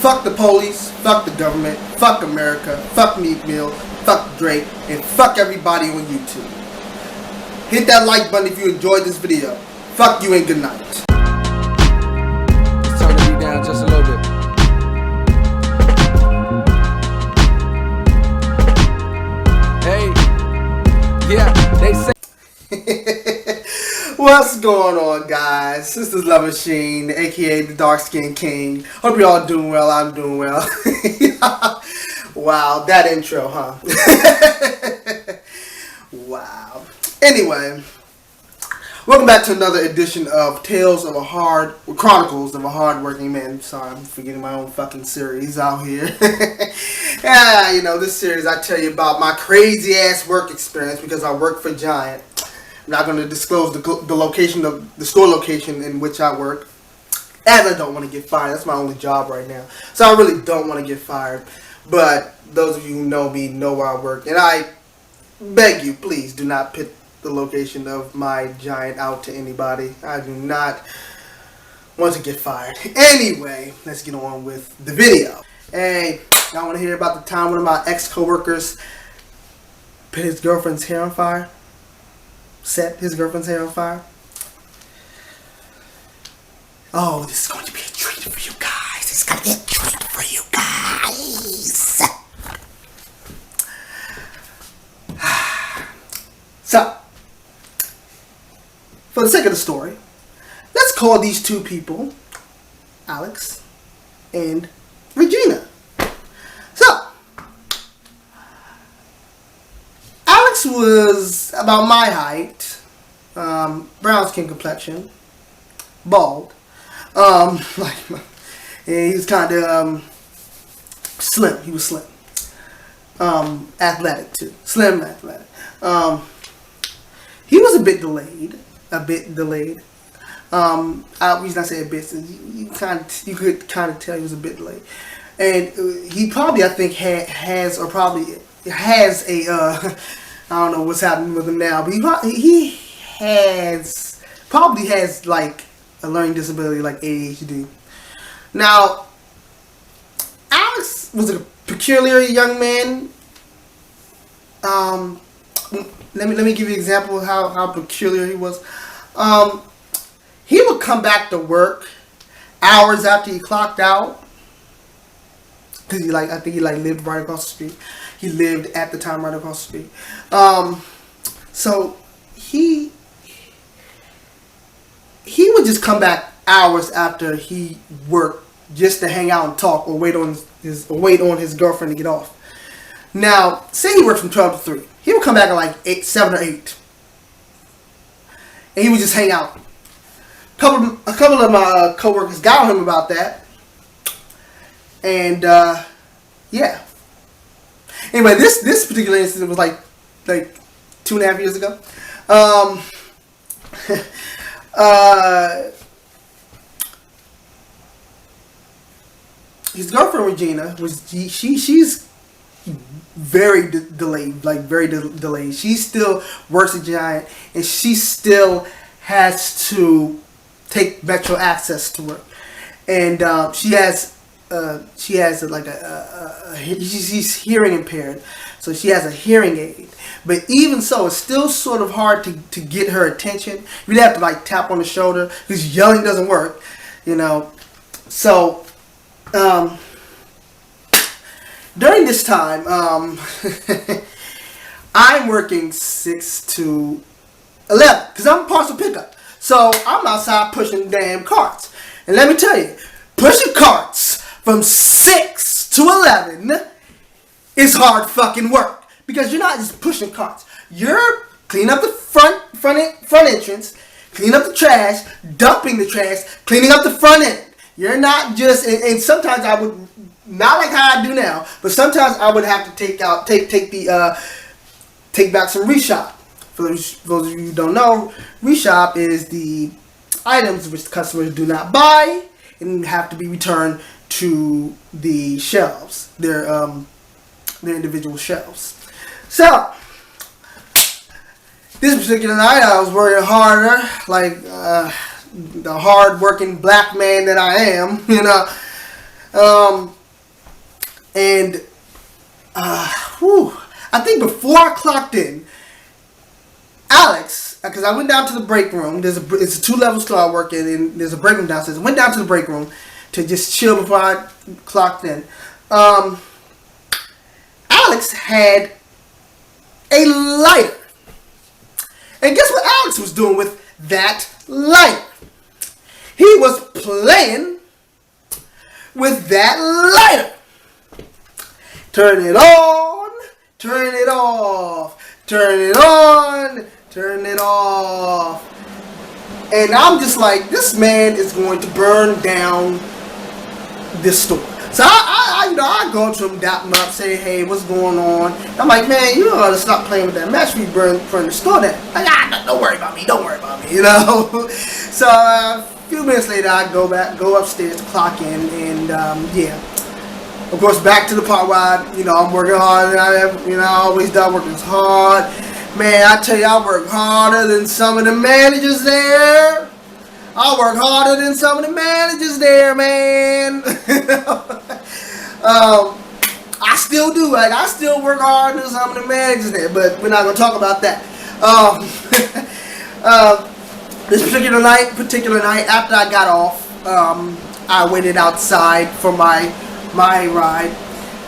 Fuck the police, fuck the government, fuck America, fuck Meek Mill, fuck Drake, and fuck everybody on YouTube. Hit that like button if you enjoyed this video. Fuck you and good night. Let's turn the beat down just a little bit. Hey, yeah, they say. What's going on, guys? This is Love Machine, aka the Dark Skin King. Hope you all doing well. I'm doing well. Wow, that intro, huh? Wow. Anyway, welcome back to another edition of Chronicles of a Hard-Working Man. Sorry, I'm forgetting my own fucking series out here. Yeah, you know, this series I tell you about my crazy ass work experience because I work for Giant. I'm not going to disclose the location of the store location in which I work, as I don't want to get fired. That's my only job right now, so I really don't want to get fired. But those of you who know me know where I work, and I beg you, please do not put the location of my Giant out to anybody. I do not want to get fired. Anyway, let's get on with the video. Hey, y'all want to hear about the time one of my ex-coworkers put his girlfriend's hair on fire? Set his girlfriend's hair on fire? Oh, this is going to be a treat for you guys. It's going to be a treat for you guys. So, for the sake of the story, let's call these two people Alex and Regina. So, Alex was about my height, brown skin complexion, bald, he was kind of slim. He was slim, athletic too, slim, athletic. He was a bit delayed. The reason I say a bit, you could kind of tell he was a bit delayed, and he probably, I think, has a I don't know what's happening with him now, but he probably has like a learning disability like ADHD. Now, Alex was a peculiar young man. Let me give you an example of how peculiar he was. He would come back to work hours after he clocked out, because I think he lived right across the street. He lived at the time right across the street. So he would just come back hours after he worked just to hang out and talk, or wait on his girlfriend to get off. Now, say he worked from 12 to 3. He would come back at like 7 or 8. And he would just hang out. A couple of my coworkers got on him about that. And yeah. Anyway, this particular incident was like 2.5 years ago. His girlfriend Regina she's very delayed. She still works at Giant, and she still has to take Metro Access to work, and she's hearing impaired, so she has a hearing aid. But even so, it's still sort of hard to get her attention. You'd have to tap on the shoulder, because yelling doesn't work, you know. So during this time, I'm working 6 to 11 because I'm a parcel pickup. So I'm outside pushing damn carts. And let me tell you, pushing carts from 6 to 11 is hard fucking work, because you're not just pushing carts. You're cleaning up the front entrance, cleaning up the trash, dumping the trash, cleaning up the front end. You're not just, and sometimes I would, not like how I do now, but sometimes I would have to take back some reshop. For those of you who don't know, reshop is the items which customers do not buy and have to be returned to the shelves, their individual shelves. So this particular night, I was working harder, the hard-working black man that I am, you know. And I think before I clocked in, Alex, because I went down to the break room. It's a 2-level store I work in, and there's a break room downstairs. I went down to the break room to just chill before I clocked in. Alex had a lighter. And guess what Alex was doing with that lighter? He was playing with that lighter. Turn it on, turn it off, turn it on, turn it off. And I'm just like, this man is going to burn down this store. So I go to him, dap him up, say, hey, what's going on? I'm like, man, you gotta stop playing with that match. We burn the store down. Like, don't worry about me, you know. So a few minutes later, I go upstairs to clock in, and yeah. Of course, back to the part where I'm working hard, and I always done working hard. Man, I tell you, I work harder than some of the managers there. I work harder than some of the managers there, man. I still do. Like, I still work harder than some of the managers there, but we're not gonna talk about that. This particular night, after I got off, I waited outside for my ride,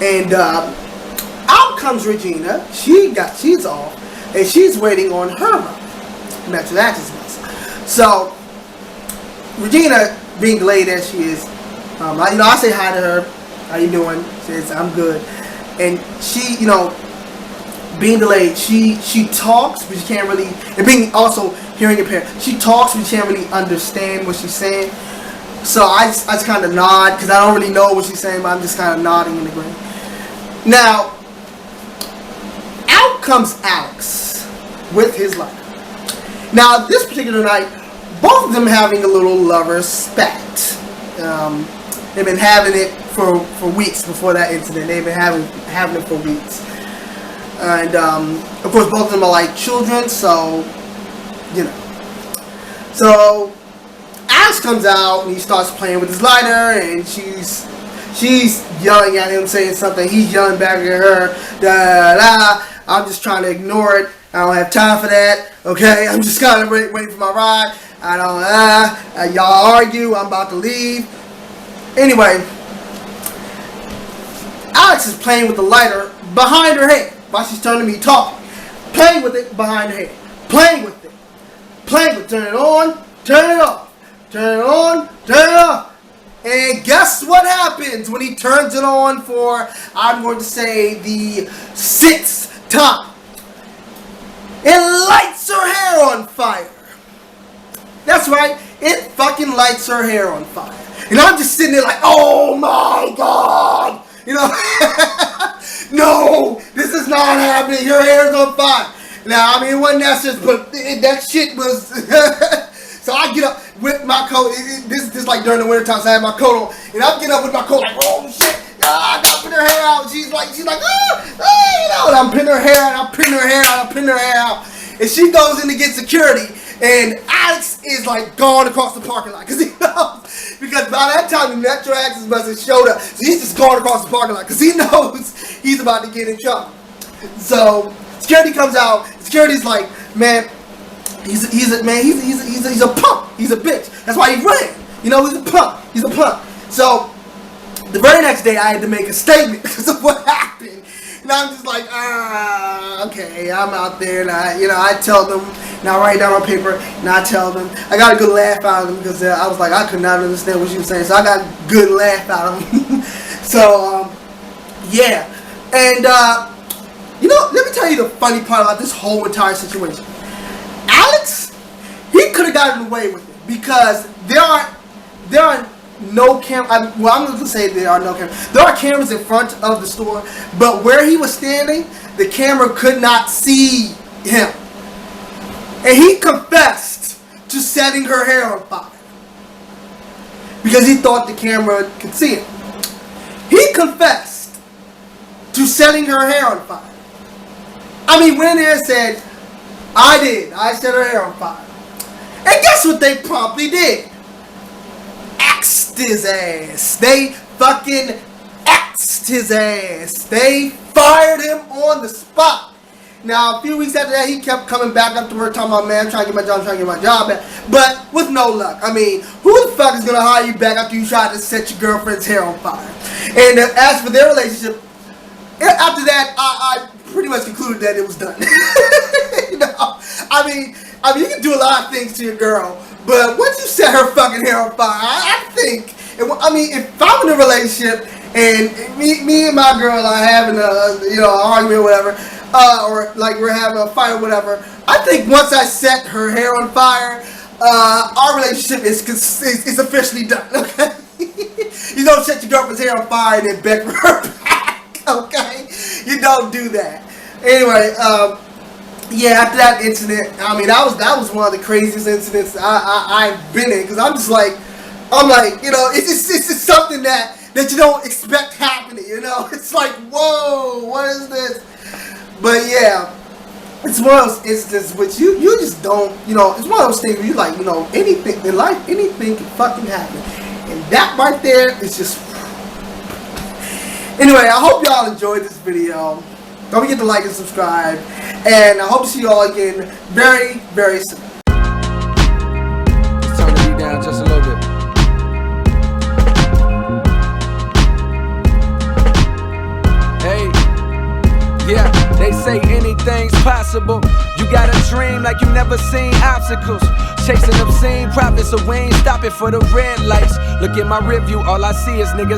and out comes Regina. She's off, and she's waiting on her ride. Metro Access bus. So Regina, being delayed as she is, I say hi to her. How you doing? She says, I'm good. And she, being delayed, she talks, but she can't really, and being also hearing impaired, she talks, but she can't really understand what she's saying. So I just kind of nod, because I don't really know what she's saying, but I'm just kind of nodding in the green. Now, out comes Alex with his lighter. Now, this particular night, both of them having a little lover spat. They've been having it for weeks before that incident. They've been having it for weeks. And, of course, both of them are like children, so, So, Alex comes out and he starts playing with his lighter, and she's yelling at him, saying something. He's yelling back at her. Da da. I'm just trying to ignore it. I don't have time for that. Okay, I'm just kind of waiting for my ride. I don't. Y'all argue. I'm about to leave. Anyway, Alex is playing with the lighter behind her head while she's turning to me talking. Playing with it behind her head. Playing with it. Turn it on. Turn it off. Turn it on, turn it off. And guess what happens when he turns it on for, I'm going to say, the 6th time? It lights her hair on fire. That's right, it fucking lights her hair on fire. And I'm just sitting there like, oh my God. No, this is not happening. Your hair's on fire. Now, it wasn't that shit, but that shit was... So I get up with my coat. This is like during the winter time, so I have my coat on, and I'm getting up with my coat like, oh shit, I gotta put her hair out. She's like, and I'm pinning her hair out, and she goes in to get security, and Alex is like gone across the parking lot, because by that time the Metro Access bus has showed up, so he's just gone across the parking lot, because he knows he's about to get in trouble. So security comes out. Security's like, man. He's a punk. He's a bitch. That's why he ran. He's a punk. So the very next day, I had to make a statement because of what happened. And I'm just like, okay, I'm out there, and I tell them, and I write down on paper, and I tell them. I got a good laugh out of them because I was like, I could not understand what she was saying, so I got a good laugh out of them. So, yeah. And, let me tell you the funny part about this whole entire situation. Alex, he could have gotten away with it because there are no cameras. I'm going to say there are no cameras. There are cameras in front of the store, but where he was standing, the camera could not see him. And he confessed to setting her hair on fire because he thought the camera could see him. He confessed to setting her hair on fire. Went in there and said, I did. I set her hair on fire. And guess what they promptly did? Axed his ass. They fucking axed his ass. They fired him on the spot. Now, a few weeks after that, he kept coming back up to her talking about, man, I'm trying to get my job back. But with no luck. I mean, who the fuck is going to hire you back after you tried to set your girlfriend's hair on fire? And as for their relationship, after that, I pretty much concluded that it was done. You know, I mean, you can do a lot of things to your girl, but once you set her fucking hair on fire, I think, if I'm in a relationship and me and my girl are having an argument or whatever, or like we're having a fight or whatever, I think once I set her hair on fire, our relationship is officially done. Okay, you don't set your girlfriend's hair on fire and then beg for her back. Okay, you don't do that. Anyway, yeah, after that incident, I mean, that was one of the craziest incidents I've been in, because I'm like, you know, it's just something that you don't expect happening, you know? It's like, whoa, what is this? But yeah, it's one of those instances which you just don't, you know, it's one of those things where you like, you know, anything in life, anything can fucking happen. And that right there is just... Anyway, I hope y'all enjoyed this video. Don't forget to like and subscribe. And I hope to see you all again very, very soon. Let's turn the beat down just a little bit. Hey, yeah, they say anything's possible. You got a dream like you never seen obstacles. Chasing obscene profits, so we ain't stopping for the red lights. Look at my review, all I see is niggas